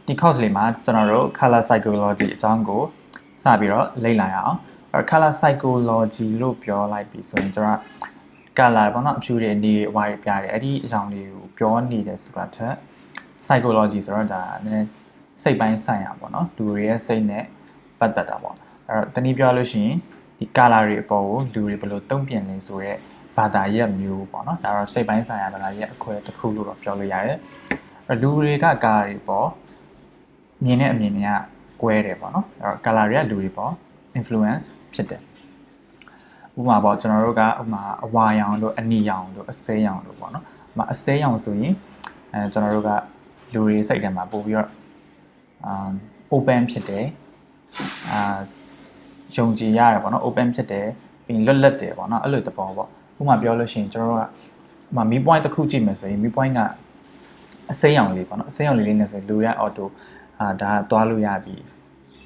ဒီ course လေးမှာကျွန်တော်တို့ color psychology အကြောင်းကိုစပြီးတော့လေ့လာရအောင်အဲ့ color psychology လို့ပြောလိုက်ပြီဆိုရင်ကျွန်တော် color ပေါ့နော်အဖြူတွေအနီတွေအဝါတွေပြတယ်အဲ့ဒီအကြောင်းလေးကိုပြောနေတယ်ဆိုတာထက် psychology ဆိုတော့ဒါနည်းနည်းစိတ်ပိုင်းဆိုင်ရာပေါ့နော်လူတွေရဲ့စိတ်နဲ့ပတ်သက်တာပေါ့အဲ့တော့တနည်းပြောလို့ရှိရင်ဒီ color တွေအပေါ်ကိုလူတွေဘယ်လိုတုံ့ပြန်နေဆိုရဲဘာသာရပ်မျိုးပေါ့နော်ဒါတော့စိတ်ပိုင်းဆိုင်ရာဘာသာရပ်အခွဲတစ်ခုလို့တော့ပြောလို့ရတယ်အဲ့လူတွေက color တွေပေါ်မြင်တဲ့အမြင်တွေကကွဲတယ်ပေါ့နော်အဲ့တော့ color တွေကလူတွေပေါ် influence ဖြစ်တယ်ဥပမာပေါ့ကျွန်တော်တို့ကဥပမာအဝါရောင်တို့အနီရောင်တို့အစိမ်းရောင်တို့ပေါ့နော်ဥပမာအစိမ်းရောင်ဆိုရင်ကျွန်တော်တို့ကလူတွေစိတ်ထဲမှာပို့ပြီးတော့open ဖြစ်တယ်ယုံကြည်ရတယ်ပေါ့နော် open ဖြစ်တယ်ပြီးလွတ်လပ်တယ်ပေါ့နော်အဲ့လိုတဘောပေါ့ဥပမာပြောလို့ရှိရင်ကျွန်တော်တို့ကဥပမာမီး point တစ်ခုကြည့်မယ်ဆိုရင်မီး point ကအစိမ်းရောင်လေးပေါ့နော်အစိမ်းရောင်လေးနဲ့ဆိုလူရ auto ဒါသွားလို့ရပြီ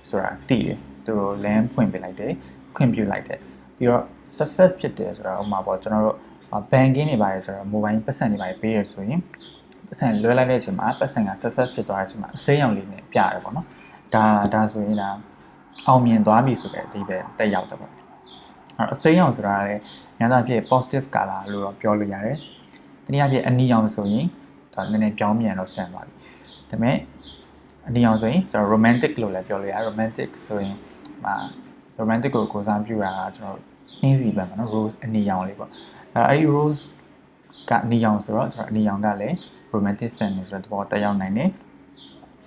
ဆိုတာသိတယ်သူတို့ lane ဖွင့်ပေးလိုက်တယ်ခွင့်ပြုလိုက်တယ်ပြီးတော့ success ဖြစ်တယ်ဆိုတာဥပမာပေါ့ကျွန်တော်တို့ banking တွေပါတယ်ကျွန်တော် mobile ပတ်စံတွေပါတယ်ပေးရဆိုရင်ပတ်စံလွှဲလိုက်တဲ့အချိန်မှာပတ်စံက success ဖြစ်သွားတဲ့အချိန်မှာအစိမ်းရောင်လေးနဲ့ပြရတယ်ပေါ့နော်ဒါဆိုရင်ဒါအောင်မြင်သွားပြီဆိုတဲ့အဓိပ္ပာယ်တက်ရောက်တယ်ပေါ့အစိမ်းရောင်ဆိုတာလည်းညာသာဖြစ် positive color လို့တော့ပြောလို့ရတယ်တနည်းအားဖြင့်အနီရောင်ဆိုရင်ဒါနည်းနည်းပြောင်းပြန်တော့ဆန်သွားပြီဒါပေမဲ့အနီရောင်ဆိုရင်ကျွန်တော် romantic လို့လည်းပြောလို့ရတယ် romantic ဆိုရင်romantic ကိုစားပြုတာကကျွန်တော်နှင်းစီပန်းပေါ့နော် rose အနီရောင်လေးပေါ့အဲ့ဒီ rose ကအနီရောင်ဆိုတော့ကျွန်တော်အနီရောင်ကလည်း romantic scent ဆိုတဲ့ဘောတက်ရောက်နိုင်တယ်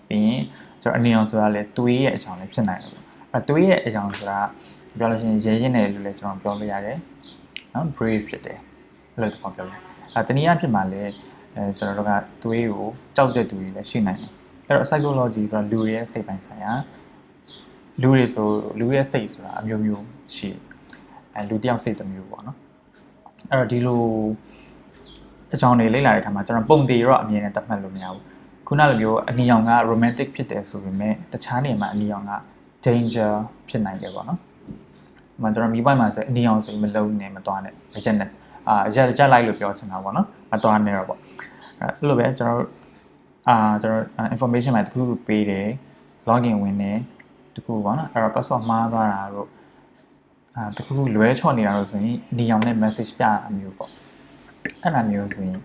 ပြီးရင်ကျွန်တော်အနီရောင်ဆိုတာလည်းသွေးရဲ့အကြောင်းလည်းဖြစ်နိုင်တယ်ပေါ့အဲ့သွေးရဲ့အကြောင်းဆိုတာပြောလို့ရှိရင်ရဲရင်တယ်လို့လည်းကျွန်တော်ပြောလို့ရတယ်နော် brave ဖြစ်တယ်အဲ့လိုတော့ပြောလို့တနည်းအားဖြင့်မှလည်းကျွန်တော်တို့ကသွေးကိုကြောက်တဲ့သူတွေလည်းရှိနိုင်တယ်အဲ့တော့ psychology ဆိုတာလူတွေရဲ့စိတ်ပိုင်းဆိုင်ရာလူတွေဆိုလူရဲ့စိတ်ဆိုတာအမျိုးမျိုးရှိလူတယောက်စိတ်တစ်မျိုးပေါ့နော်အဲ့တော့ဒီလိုအကြောင်းတွေလေ့လာတဲ့အခါမှာကျွန်တော်ပုံသေးတော့အမြင်နဲ့သတ်မှတ်လို့မရဘူးခုနလိုမျိုးအနီရောင်က romantic ဖြစ်တယ်ဆိုပေမဲ့တခြားနေရာမှာအနီရောင်က danger ဖြစ်နိုင်တယ်ပေါ့နော်။ကျွန်တော်မိပိုင်မှာဆိုအနီရောင်ဆိုရင်မလုံးနဲ့မသွားနဲ့ရက်နဲ့ရက်လိုက်လို့ပြောချင်တာပေါ့နော်။မသွားနဲ့တော့ပေါ့။အဲ့လိုပဲကျွန်တော်information မှာတခုပေးတယ် login ဝင်တယ်တခုပေါ့နော်။အဲ့တော့ password မှားသွားတာတော့တခုလွဲချော့နေတာလို့ဆိုရင်အနီရောင်နဲ့ message ပြတာမျိုးပေါ့။အဲ့လိုမျိုးဆိုရင်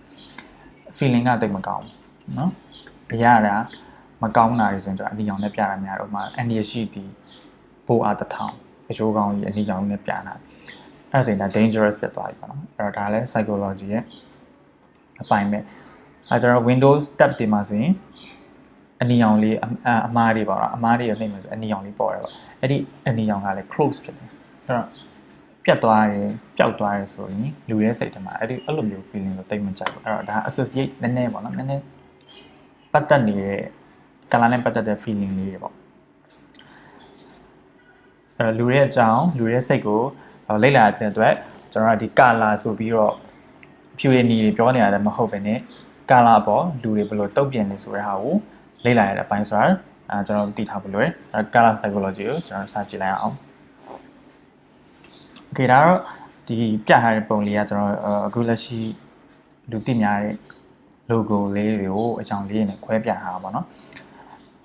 feeling ကတိတ်မကောင်းဘူးနော်။အရာတာမကောင်းတာတွေဆိုရင်ကျွန်တော်အနီရောင်နဲ့ပြတာများတော့မှအန်ဒီရရှိသည်ပိုအားတစ်ထောင်အချိုးကောင်းကြီးအနီရောင်နဲ့ပြတာအဲ့ဒါဆိုရင်ဒါ dangerous ဖြစ်သွားပြီပေါ့နော်အဲ့တော့ဒါလည်း psychology ရဲ့အပိုင်းပဲကျွန်တော် Windows tab တွေမှာဆိုရင်အနီရောင်လေးအမားတွေပေါ့နော်အမားတွေရနှိမ့်မယ်ဆိုအနီရောင်လေးပေါ်တယ်ပေါ့အဲ့ဒီအနီရောင်ကလည်း close ဖြစ်တယ်အဲ့တော့ပြတ်သွားတယ်ပျောက်သွားတယ်ဆိုရင်လူရဲ့စိတ်ထဲမှာအဲ့လိုမျိုး feeling ကိုတိတ်မကြိုက်ဘူးအဲ့တော့ဒါ associate နည်းနည်းပေါ့နော်နည်းနည်းပတ်သက်နေတဲ့ color နဲ့ပတ်သက်တဲ့ feeling လေးတွေပေါ့အဲ့လူရဲ့အကြောင်းလူရဲ့စိတ်ကိုလေ့လာတဲ့အတွက်ကျွန်တော်ကဒီ color ဆိုပြီးတော့ဖြူရည်နီတွေပြောနေရတယ်မဟုတ်ဘဲနဲ့ color ပေါ့လူတွေဘယ်လိုတုံ့ပြန်နေဆိုတဲ့ဟာကိုလေ့လာရတဲ့အပိုင်းဆိုတာကျွန်တော်သိထားဖို့လိုတယ်အဲ့ color psychology ကိုကျွန်တော်စကြည့်လိုက်အောင် Okay ဒါတော့ဒီပြထားတဲ့ပုံလေးကကျွန်တော်အခုလက်ရှိလူသိများတဲ့ logo လေးတွေကိုအကြောင်းလေးနဲ့ခွဲပြထားတာပေါ့နော်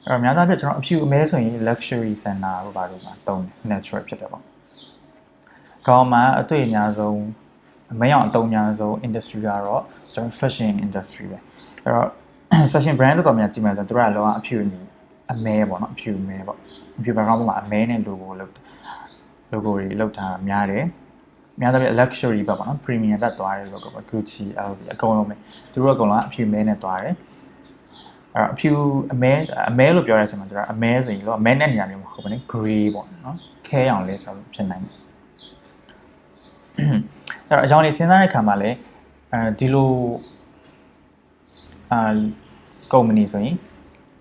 အဲ့တော့များသောအားဖြင့်ကျွန်တော်အဖြူအမဲဆိုရင် luxury center လို့ပါလို့မှာတုံးတယ် natural ဖြစ်တယ်ပေါ့ခေါင်းမှာအတွေ့အများဆုံးအမဲအောင်အတုံးများဆုံး industry ကတော့ကျွန်တော် fashion industry ပဲအဲ့တော့ fashion brand တော်တော်များကြည့်မယ်ဆိုတော့သူတို့ကလောကအဖြူအမဲပေါ့နော်အဖြူအမဲပေါ့အဖြူ background ပေါ်မှာအမဲနဲ့ logo တွေလောက်ထားတာများတယ်များသောအားဖြင့် luxury ပဲပေါ့နော် premium တက်သွားတယ် logo ပေါ့ Gucci LV အကုန်လုံးပဲသူတို့ကအကုန်လုံးအဖြူအမဲနဲ့သွားတယ်အဲ့အဖြူအမဲလို့ပြောတဲ့အချိန်မှာကျွန်တော်အမဲဆိုရင်လို့အမဲနဲ့နေရာမျိုးမဟုတ်ဘူးね gray ပေါ့နော်ခဲအောင်လေးကျွန်တော်ဖြစ်နိုင်တယ်အဲ့တော့အကြောင်းလေးစဉ်းစားတဲ့အခါမှာလည်းဒီလိုကုမ္ပဏီဆိုရင်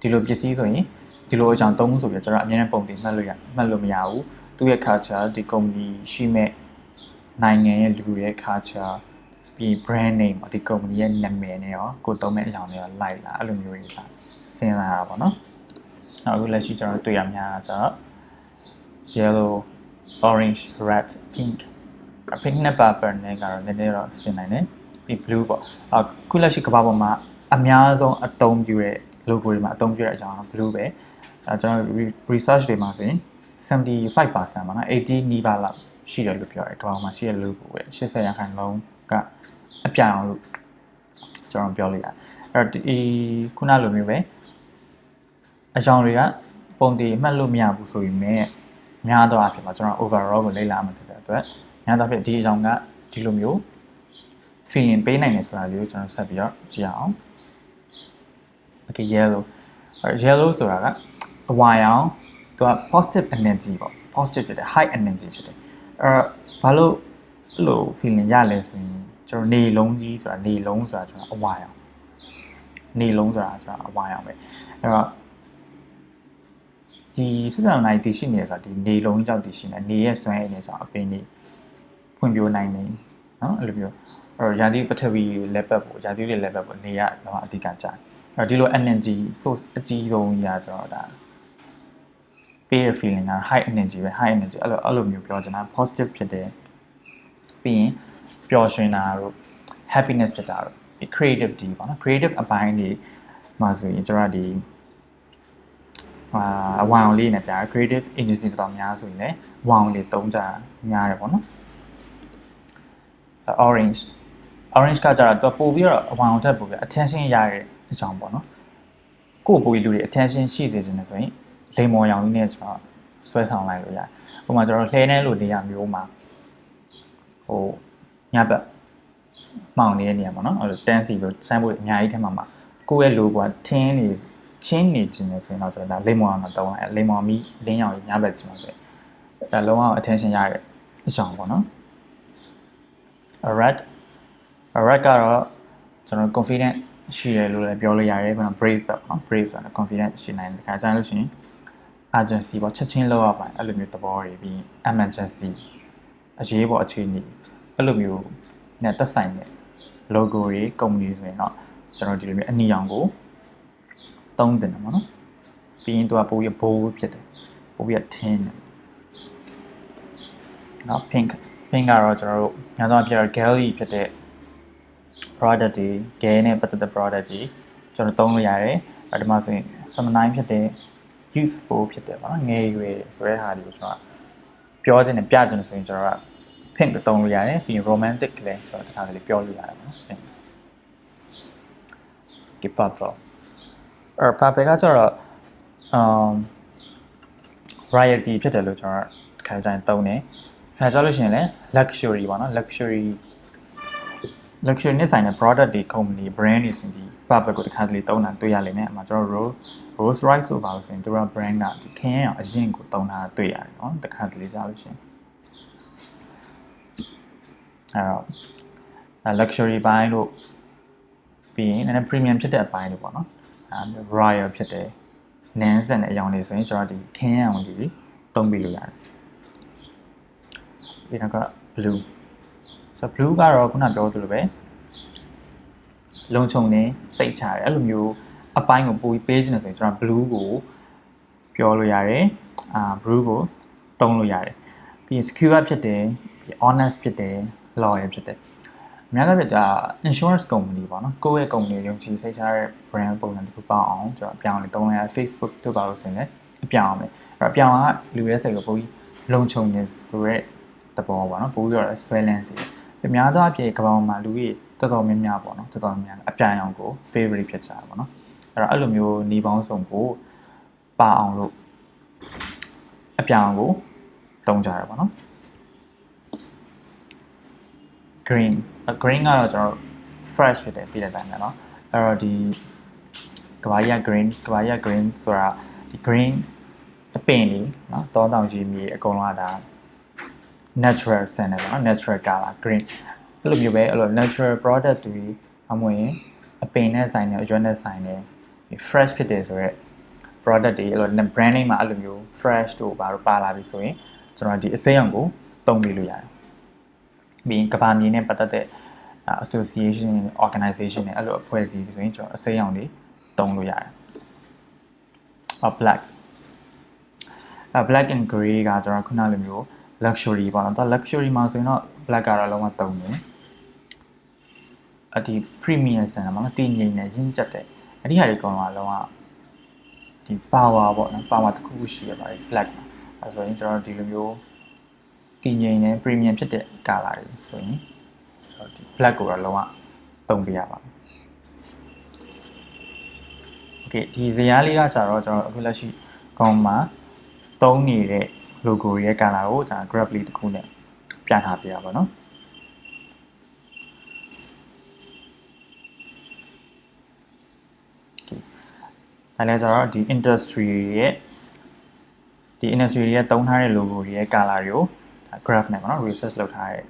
ဒီလိုပစ္စည်းဆိုရင်ဒီလိုအကြောင်းသုံးဆိုပြီးကျွန်တော်အမြဲတမ်းပုံတင်မှတ်လို့မရဘူးသူ့ရဲ့ culture ဒီကုမ္ပဏီရှိမဲ့နိုင်ငံရဲ့လူရဲ့ culture ပြီး brand name ဒီကုမ္ပဏီရဲ့နာမည်နဲ့ရောကိုသုံးမဲ့အကြောင်းတွေရောလိုက်လာအဲ့လိုမျိုးတွေစဉ်းစားရတာပေါ့နော်အခုလက်ရှိကျွန်တော်တွေ့ရများတာကျတော့ yellow orange red pink pink နဲ့ purple နဲ့ကတော့နည်းနည်းတော့ဆင်နိုင်တယ်ပြီး blue ပေါ့အခုလက်ရှိကမ္ဘာပေါ်မှာအများဆုံးအသုံးပြုတဲ့ logo တွေမှာအသုံးပြုတဲ့အကြောင်းတော့ blue ပဲကျွန်တော် research တွေမှာဆိုရင်75%ပါနော်80နီးပါးလောက်ရှိတယ်လို့ပြောတယ်ကမ္ဘာမှာရှိတဲ့ logo ပဲ80%ကအပြအောင်လို့ကျွန်တော်ပြောလိုက်ရတယ်အဲ့တော့ဒီခုနလိုမျိုးပဲအကြောင်းတွေကပုံတည်မှတ်လို့မရဘူးဆိုရင်လည်းများသောအားဖြင့်ကျွန်တော် overall ကိုလေ့လာမှဖြစ်တဲ့အတွက်များသောအားဖြင့်ဒီအကြောင်းကဒီလိုမျိုး feeling ပေးနိုင်တယ်ဆိုတာလေးကိုကျွန်တော်ဆက်ပြီးတော့ကြည့်အောင် okay yellow ဆိုတာကအဝါရောင်သူက positive energy ပေါ့ positive ဖြစ်တယ် high energy ဖြစ်တယ်ဘာလို့အဲ့လို feeling ရလဲဆိုရင်ကျွန်တော်နေလုံးကြီးဆိုတာနေလုံးဆိုတာကျွန်တော်အဝါရောင်နေလုံးဆိုတာကျွန်တော်အဝါရောင်ပဲအဲ့တော့ဒီဆက်ဆံနိုင်တည်ရှိနေဆိုတာဒီနေလုံးကြောင့်တည်ရှိနေနေရဲ့စွမ်းရည်နဲ့ဆိုအပင်ကြီးဖွံ့ဖြိုးနိုင်နေနော်အဲ့လိုမျိုးအဲ့တော့ယာတိပထဝီ level ပေါ့ယာတိတွေ level ပေါ့နေရတော့အဓိကကြာအဲ့တော့ဒီလို energy source အကြီးဆုံးကြီးอ่ะကျွန်တော်ဒါပေးရ feeling က high energy ပဲ high energy အဲ့လိုမျိုးပြောချင်တာ positive ဖြစ်တယ်ပြီးရင်ပျော်ရွှင်တာတို့ happiness ဖြစ်တာတို့ creativity ပေါ့နော် creative အပိုင်းတွေမှာဆိုရင်ကျွန်တော်ဒီအဝါအောင်လေးနဲ့ပြ creative agency တော်များဆိုရင်လည်းဝါအောင်လေးသုံးကြများတယ်ပေါ့နော် orange ကကြတော့သူပို့ပြီးတော့အဝါအောင်ထက်ပို့ပြီး attention ရတဲ့အကြောင်းပေါ့နော်ကိုယ့်ပို့ပြီးလူတွေ attention ရှိစေချင်တယ်ဆိုရင်လိမ္မော်ရောင်ကြီးနဲ့ကျွန်တော်ဆွဲဆောင်လိုက်လို့ရတယ်ဥပမာကျွန်တော်လှဲနေလို့နေရာမျိုးမှာဟိုညဘက်မောင်နေတဲ့နေရာပေါ့နော်အဲ့လိုတန်းစီလို့ဆိုင်းဖို့အများကြီးထဲမှာကိုယ့်ရဲ့ logo ကချင်းနေခြင်းနေဆိုရင်တော့ကျွန်တော်ဒါလိမ္မော်အောင်တော့လိုက်လိမ္မော်မီလင်းရောင်ကြီးညဘက်ကျမှဆိုရင်ဒါလုံးဝ attention ရတဲ့အကြောင်းပေါ့နော် red ကတော့ကျွန်တော် confident ရှိတယ်လို့လည်းပြောလို့ရတယ်ကျွန်တော် brave ပေါ့နော် brave ဆိုတာ confident ရှိနိုင်တယ်ခါကျလို့ရှိရင် urgency ပေါ့ချက်ချင်းလောက်ရပါတယ်အဲ့လိုမျိုးသဘောတွေပြီး emergency အရေးပေါ်အခြေအနေအဲ့လိုမျိုးနဲ့သက်ဆိုင်တဲ့ logo တွေ company ဆိုရင်တော့ကျွန်တော်ဒီလိုမျိုးအနီရောင်ကိုသုံးတင်တယ်ပေါ့နော်ပြီးရင်သူကပိုပြီး bold ဖြစ်တယ်ပိုပြီး thin တယ်နော် pink ကတော့ကျွန်တော်တို့ညာတော့ပြတော့ girly ဖြစ်တဲ့ product တွေ gay နဲ့ပတ်သက်တဲ့ product တွေကျွန်တော်သုံးလို့ရတယ်ဒီမှာဆိုရင် feminine ဖြစ်တဲ့ youthful ဖြစ်တယ်ပေါ့နော်ငယ်ရွယ်ဆိုတဲ့ဟာတွေကိုကျွန်တော်ပြောချင်တယ်ပြချင်တယ်ဆိုရင်ကျွန်တော်က pink ကိုသုံးလို့ရတယ်ပြီးရင် romantic လည်းကျွန်တော်တခါတလေပြောလို့ရတယ်ပေါ့နော် pink purple purple ကကျတော့royalty ဖြစ်တယ်လို့ကျွန်တော်ခါတိုင်းသုံးတယ်ခါကြလို့ရှိရင်လည်း luxury ပေါ့နော် luxury နဲ့ဆိုင်တဲ့ product တွေ company brand တွေဆိုရင်ဒီ purple ကိုတခါတလေသုံးတာတွေ့ရလိမ့်မယ်အမှကျွန်တော် Rolls Royce ဆိုပါလို့ဆိုရင်သူက brand ကဒီခင်းရအောင်အရင်ကိုသုံးတာတွေ့ရတယ်နော်တခါတလေကြားလို့ရှိရင်အဲ့တော့ luxury ဘိုင်းလို့ပြီးရင်နည်းနည်း premium ဖြစ်တဲ့အပိုင်းတွေပေါ့နော်royal ဖြစ်တယ်နန်းဆန်တဲ့အကြောင်းလေးဆိုရင်ကျွန်တော်ဒီခင်းရအောင်ဒီသုံးပြီးလို့ရတယ်ပြီးတော့ blue ဆို blue ကတော့ခုနပြောသလိုပဲလုံခြုံနေစိတ်ချတယ်အဲ့လိုမျိုးအပိုင်းကိုပို့ပြီးပေးချင်တယ်ဆိုရင်ကျွန်တော် blue ကိုပြောလို့ရတယ်blue ကိုသုံးလို့ရတယ်ပြီးရင် secure ဖြစ်တယ်ပြီး honest ဖြစ်တယ် loyal ဖြစ်တယ်အများကြီးပြတာ insurance company ပေါ့နော်ကိုယ့်ရဲ့ company ကိုယုံကြည်စိတ်ချတဲ့ brand ပုံစံတစ်ခုပေါအောင်ကျွန်တော်အပြောင်းလေးသုံးလိုက်ရ Facebook တို့ပါလို့ဆိုရင်လည်းအပြောင်းအောင်ပဲအဲ့တော့အပြောင်းကလူရဲ့စိတ်ကိုပို့ပြီးလုံခြုံနေဆိုရဲတဘောပေါ့နော်ပို့ပြီးတော့ဆွဲလန်းစီအများသောအဖြစ်ကမ္ဘာမှာလူကြီးတော်တော်များများပေါ့နော်တော်တော်များများအပြိုင်အောင်ကို favorite ဖြစ်ကြတာပေါ့နော်အဲ့လိုမျိုးနေပေါင်းစုံကိုပါအောင်လို့အပြောင်ကိုတုံးကြရပါတော့ green ကတော့ကျွန်တော် fresh ဖြစ်တယ်တည်တဲ့အတိုင်းပဲเนาะအဲ့တော့ဒီကဘာကြီး green ဆိုတာဒီ green အပင်လေးเนาะတောတောင်ကြီးမြေအကုန်လုံးကဒါ natural ဆန်တယ်เนาะ natural color green အဲ့လိုမျိုးပဲအဲ့လို natural product တွေအမွေအပင်နဲ့ဆိုင်တယ်အရွက်နဲ့ဆိုင်တယ် fresh ဖြစ်တယ်ဆိုတော့ product တွေအဲ့လို brand name မှာအဲ့လိုမျိုး fresh တို့ဘာလို့ပါလာပြီဆိုရင်ကျွန်တော်ဒီအစိမ်းရောင်ကိုတုံးပြလို့ရတယ်ပြီးရင်ကဘာမြေနဲ့ပတ်သက်တဲ့ association organization နဲ့အဲ့လိုအဖွဲ့အစည်းဆိုရင်ကျွန်တော်အစိမ်းရောင်တွေတုံးလို့ရတယ် black black and gray ကကျွန်တော်ခုနလိုမျိုး luxury ပေါ့နော်ဒါ luxury မှာဆိုရင်တော့ black ကတော့လုံးဝတုံးတယ်အဒီ premium ဆန်တာမှာတည်ငြိမ်နေရင်းကျက်တဲ့ အဲ့ဒီဟာတွေကောင်တော့လုံးဝဒီ power ပေါ့နော် power တစ်ခုခုရှိရပါတယ် black မှာအဲဆိုရင်ကျွန်တော်ဒီလိုမျိုးတည်ငြိမ်တဲ့ premium ဖြစ်တဲ့ color တွေဆိုရင်ကျွန်တော်ဒီ black ကိုတော့လုံးဝသုံးပြရပါမယ် okay ဒီဇယားလေးကကြတော့ကျွန်တော်အခုလက်ရှိကောင်မှာသုံးနေတဲ့ logo ရဲ့ color ကိုကျွန်တော် graph လေးတစ်ခုနဲ့ပြထားပြရပါတော့ဒါလည်းဆိုတော့ဒီ industry ရဲ့သုံးထားတဲ့ logo တွေရဲ့ color တွေကို graph နဲ့ပေါ့နော် research လုပ်ထားတဲ့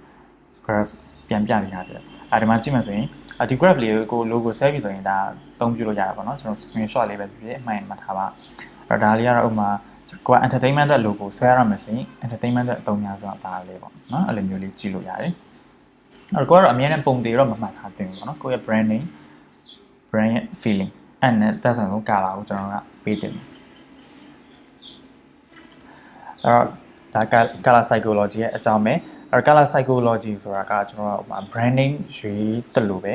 graph ပြန်ပြပြထားတယ်ဒီမှာကြည့်မှဆိုရင်ဒီ graph လေးကို logo ဆွဲပြီးဆိုရင်ဒါသုံးပြလို့ရတာပေါ့နော်ကျွန်တော် screenshot လေးပဲဖြစ်ဖြစ်အမှန်မှတ်ထားပါဒါလေးကတော့ဥပမာကိုက entertainment အတွက် logo ဆွဲရမှာဆိုရင် entertainment အတွက်အသုံးများဆိုတာဒါလေးပေါ့နော်အဲ့လိုမျိုးလေးကြည့်လို့ရတယ်ကိုကတော့အမြဲတမ်းပုံသေးတော့မမှတ်ထားသင့်ဘူးပေါ့နော်ကိုရဲ့ brand name brand ရဲ့ feeling အဲ့နဲ့သက်ဆိုင်ဆုံး color ကိုကျွန်တော်ကပေးတင်တယ်ဒါ color psychology ရဲ့အကြောင်းပဲcolor psychology ဆိုတာကကျွန်တော်တို့ brand name ရွေးတက်လို့ပဲ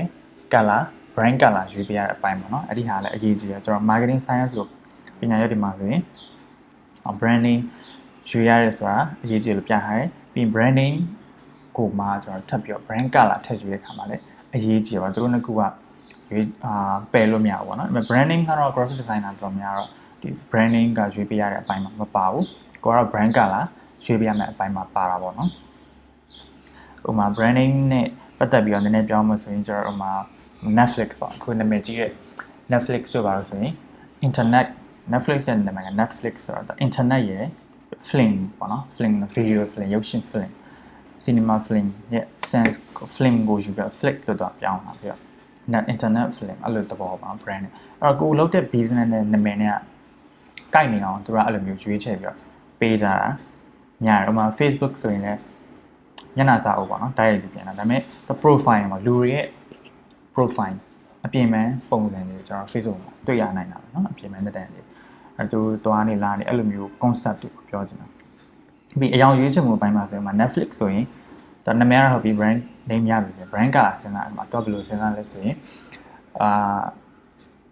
color brand color ရွေးပြရတဲ့အပိုင်းပေါ့နော်အဲ့ဒီဟာလည်းအရေးကြီးတယ်ကျွန်တော် marketing science လို့ပညာရပ်ဒီမှာဆိုရင် brand name ရွေးရတယ်ဆိုတာအရေးကြီးလို့ပြထားတယ်ပြီး brand name ကိုမှကျွန်တော်ထပ်ပြီးတော့ brand color ထည့်ရွေးတဲ့အခါမှာလည်းအရေးကြီးပါသူတို့နှစ်ခုကပယ်လို့မရဘူးပေါ့နော် brand name ကတော့ graphic designer တော်များတော့ဒီ brand name ကရွေးပြရတဲ့အပိုင်းမှာမပါဘူးကိုကတော့ brand color ရွေးပြရမယ့်အပိုင်းမှာပါတာပေါ့နော်ဥပမာ brand name နဲ့ပတ်သက်ပြီးတော့နည်းနည်းပြောမှဆိုရင်ကျွန်တော်ဥပမာ Netflix ပေါ့အခုနာမည်ကြီးတဲ့ Netflix ဆိုပါလို့ဆိုရင် internet Netflix ရဲ့နာမည်က Netflix ဆိုတာ internet ရဲ့ film ပေါ့နော် film video film ရုပ်ရှင် film cinema film ရဲ့ sense film ကိုယူပြီး flick လို့တော့ပြောင်းတာပြီးတော့ internet film အဲ့လိုသဘောပါ brand နဲ့အဲ့တော့ကိုလုပ်တဲ့ business နဲ့နာမည်နဲ့ကိုက်နေအောင်သူကအဲ့လိုမျိုးရွေးချယ်ပြီးတော့ပေးကြတာများတယ်ဥပမာ Facebook ဆိုရင်လည်းညနာစာအုပ်ပေါ့နော်တိုက်ရိုက်ကြည့်ပြန်တာဒါပေမဲ့ profile မှာလူတွေရဲ့ profile အပြင်ပန်းပုံစံတွေကျွန်တော် Facebook မှာတွေ့ရနိုင်တာပေါ့နော်အပြင်ပန်းတဲ့တန်းတွေအဲသူသွားနေလာနေအဲ့လိုမျိုး concept တွေပြောချင်တာပြီးအယောင်ရွေးချယ်မှုအပိုင်းမှာဆိုရင် Netflix ဆိုရင်ဒါနာမည်ကတော့ brand name ရပြီဆိုရင် brand color စဉ်းစားအဲ့မှာတော့ဘယ်လိုစဉ်းစားလဲဆိုရင်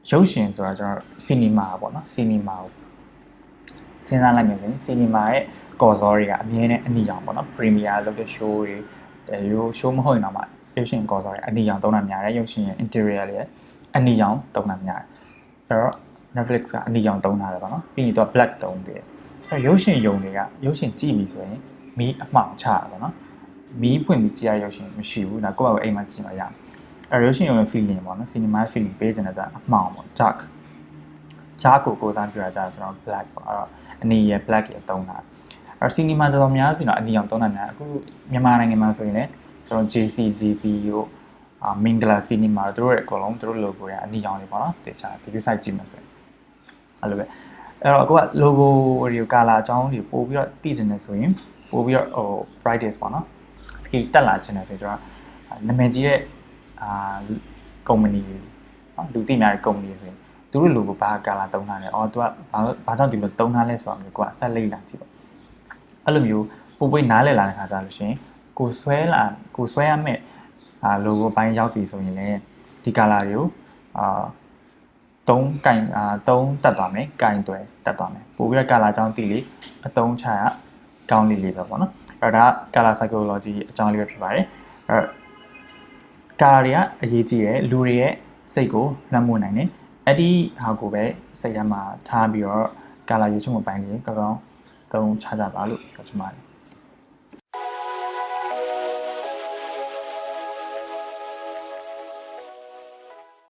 ရုပ်ရှင်ဆိုတာကျွန်တော် cinema ပေါ့နော် cinema ကိုစဉ်းစားလိုက်မယ်ဆိုရင် cinema ရဲ့ကော်စောတွေကအမြဲတမ်းအနီရောင်ပေါ့နော် premier လုပ်တဲ့ show တွေရိုး show မဟုတ်ရင်တော့မှရုပ်ရှင်ကော်စောတွေအနီရောင်သုံးတာများတယ်ရုပ်ရှင်ရဲ့ interior တွေအနီရောင်သုံးတာများတယ်အဲ့တော့ Netflix ကအနီရောင်သုံးတာတယ်ပေါ့နော်ပြီးရင်တော့ black သုံးတယ်အဲ့ရုပ်ရှင်ယုံတွေကရုပ်ရှင်ကြည့်ပြီဆိုရင်မီးအမှောင်ချတာပေါ့နော်မီးဖွင့်ပြီးကြည့်ရရုပ်ရှင်မရှိဘူးဒါကိုယ့်ဘာကိုအိမ်မှာကြည့်မှရမယ်အဲ့ရုပ်ရှင်ယုံရဲ့ feeling ပေါ့နော် cinema feeling ပေးချင်တဲ့အမှောင်ပေါ့ dark ကိုစားပြရကြကျွန်တော် black ပေါ့အဲ့တော့အနီရဲ့ black ရဲ့သုံးတာအဲ့ cinema တော်တော်များဆိုတော့အနီရောင်သုံးတာများအခုမြန်မာနိုင်ငံမှာဆိုရင်လည်းကျွန်တော် JCGP တို့မင်္ဂလာ cinema တို့ရဲ့အကုန်လုံးတို့ logo ရအနီရောင်တွေပေါ့နော်တခြားဒီ site ကြည့်မှဆိုရင်အဲ့လိုပဲအဲ့တော့အခုက logo တွေ color အကြောင်းတွေပို့ပြီးတော့တည်ကျင်နေဆိုရင်ပို့ပြီးတော့brightness ပေါ့နော် scale တက်လာချင်တယ်ဆိုတော့နာမည်ကြီးတဲ့company နော်လူသိများတဲ့ company ဆိုရင်သူတို့ logo ဘာ color သုံးထားလဲသူကဘာကြောင့်ဒီလိုသုံးထားလဲဆိုတာမျိုးကိုကဆက်လိမ့်လာကြည့်ပေါ့အဲ့လိုမျိုးပို့ပွေးနားလည်လာတဲ့ခါကျလို့ရှိရင်ကိုဆွဲရမယ့်logo ပိုင်းရောက်ပြီဆိုရင်လည်းဒီ color တွေကိုသုံးတက်သွားမယ်ကင်တွယ်တက်သွားမယ်ပို့ပြီးတော့ color အကြောင်းသိလေအသုံးချရကောင်းလေးပဲပေါ့နော်အဲ့ဒါ color psychology အကြောင်းလေးပဲဖြစ်ပါတယ်အဲ့ color တွေကအရေးကြီးတယ်လူတွေရဲ့စိတ်ကိုလွှမ်းမိုးနိုင်တယ်အဲ့ဒီဟာကိုပဲစိတ်ထဲမှာထားပြီးတော့ color ရွေးချယ်မှုပိုင်းကြီးကောင်းကောင်းသုံးချကြပါလို့ပြောချင်ပါတယ်